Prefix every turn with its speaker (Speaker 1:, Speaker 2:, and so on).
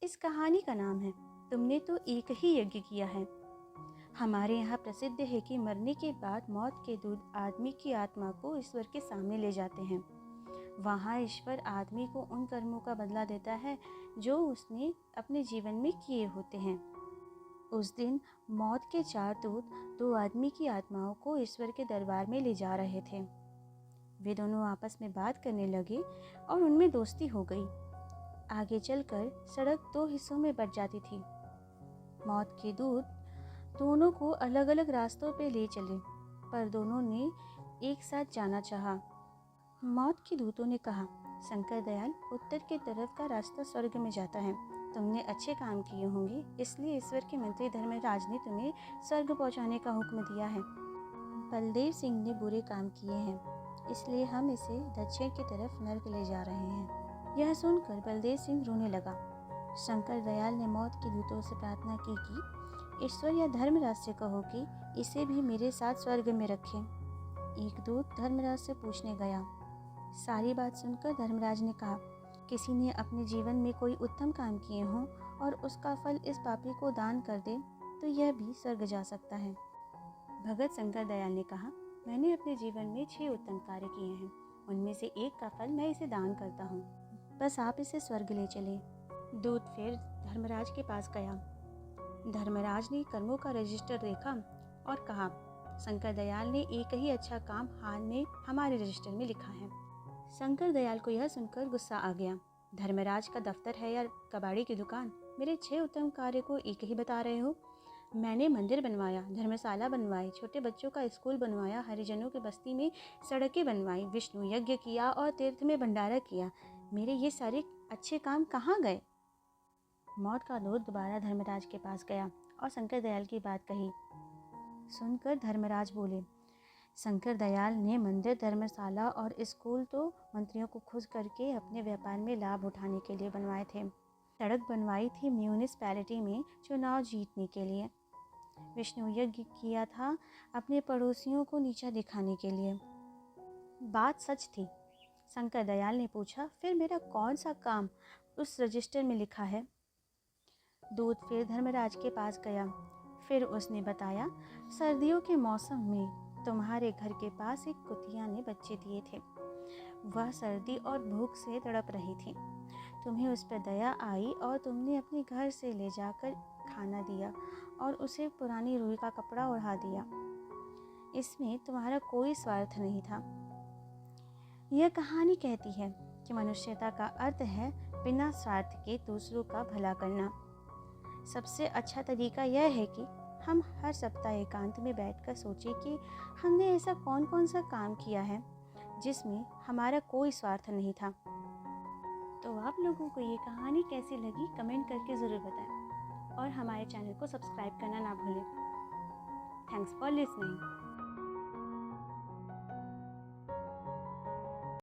Speaker 1: इस कहानी का नाम है तुमने तो एक ही यज्ञ किया है। हमारे यहाँ प्रसिद्ध है कि मरने के बाद मौत के दूत आदमी की आत्मा को ईश्वर के सामने ले जाते हैं। वहाँ ईश्वर आदमी को उन कर्मों का बदला देता है जो उसने अपने जीवन में किए होते हैं। उस दिन मौत के 4 दूत 2 आदमी की आत्माओं को ईश्वर के दरबार में ले जा रहे थे। वे दोनों आपस में बात करने लगे और उनमें दोस्ती हो गई। आगे चलकर सड़क 2 हिस्सों में बंट जाती थी। मौत के दूत दोनों को अलग अलग रास्तों पे ले चले, पर दोनों ने एक साथ जाना चाहा। मौत के दूतों ने कहा, शंकर दयाल, उत्तर की तरफ का रास्ता स्वर्ग में जाता है। तुमने अच्छे काम किए होंगे, इसलिए ईश्वर के मंत्री धर्मराज ने तुम्हें स्वर्ग पहुंचाने का हुक्म दिया है। बलदेव सिंह ने बुरे काम किए हैं, इसलिए हम इसे दक्षिण की तरफ नर्क ले जा रहे हैं। यह सुनकर बलदेव सिंह रोने लगा। शंकर दयाल ने मौत के दूतों से प्रार्थना की कि ईश्वर या धर्मराज से कहो कि इसे भी मेरे साथ स्वर्ग में रखें। एक दूत धर्मराज से पूछने गया। सारी बात सुनकर धर्मराज ने कहा, किसी ने अपने जीवन में कोई उत्तम काम किए हों और उसका फल इस पापी को दान कर दे तो यह भी स्वर्ग जा सकता है। भगत शंकर दयाल ने कहा, मैंने अपने जीवन में 6 उत्तम कार्य किए हैं, उनमें से एक का फल मैं इसे दान करता हूँ, बस आप इसे स्वर्ग ले चले। दूत फिर धर्मराज के पास गया। धर्मराज ने कर्मों का रजिस्टर देखा और कहा, शंकर दयाल ने एक ही अच्छा काम हाल में हमारे रजिस्टर में लिखा है। शंकर दयाल को यह सुनकर गुस्सा आ गया। धर्मराज का दफ्तर है या कबाड़ी की दुकान, मेरे 6 उत्तम कार्य को एक ही बता रहे हो। मैंने मंदिर बनवाया, धर्मशाला बनवाई, छोटे बच्चों का स्कूल बनवाया, हरिजनों की बस्ती में सड़कें बनवाई, विष्णु यज्ञ किया और तीर्थ में भंडारा किया। मेरे ये सारे अच्छे काम कहाँ गए? मौत का दूत दोबारा धर्मराज के पास गया और शंकर दयाल की बात कही। सुनकर धर्मराज बोले, शंकर दयाल ने मंदिर, धर्मशाला और स्कूल तो मंत्रियों को खुश करके अपने व्यापार में लाभ उठाने के लिए बनवाए थे। सड़क बनवाई थी म्यूनिसिपैलिटी में चुनाव जीतने के लिए। विष्णु यज्ञ किया था अपने पड़ोसियों को नीचा दिखाने के लिए। बात सच थी। शंकर दयाल ने पूछा, फिर मेरा कौन सा काम उस रजिस्टर में लिखा है? दूत फिर धर्मराज के पास गया। फिर उसने बताया, सर्दियों के मौसम में तुम्हारे घर के पास एक कुतिया ने बच्चे दिए थे। वह सर्दी और भूख से तड़प रही थी। तुम्हें उस पर दया आई और तुमने अपने घर से ले जाकर खाना दिया और उसे पुरानी रुई का कपड़ा ओढ़ा दिया। इसमें तुम्हारा कोई स्वार्थ नहीं था। यह कहानी कहती है कि मनुष्यता का अर्थ है बिना स्वार्थ के दूसरों का भला करना। सबसे अच्छा तरीका यह है कि हम हर सप्ताह एकांत में बैठकर सोचें कि हमने ऐसा कौन कौन सा काम किया है जिसमें हमारा कोई स्वार्थ नहीं था। तो आप लोगों को ये कहानी कैसी लगी कमेंट करके ज़रूर बताएं और हमारे चैनल को सब्सक्राइब करना ना भूलें। Thanks for listening.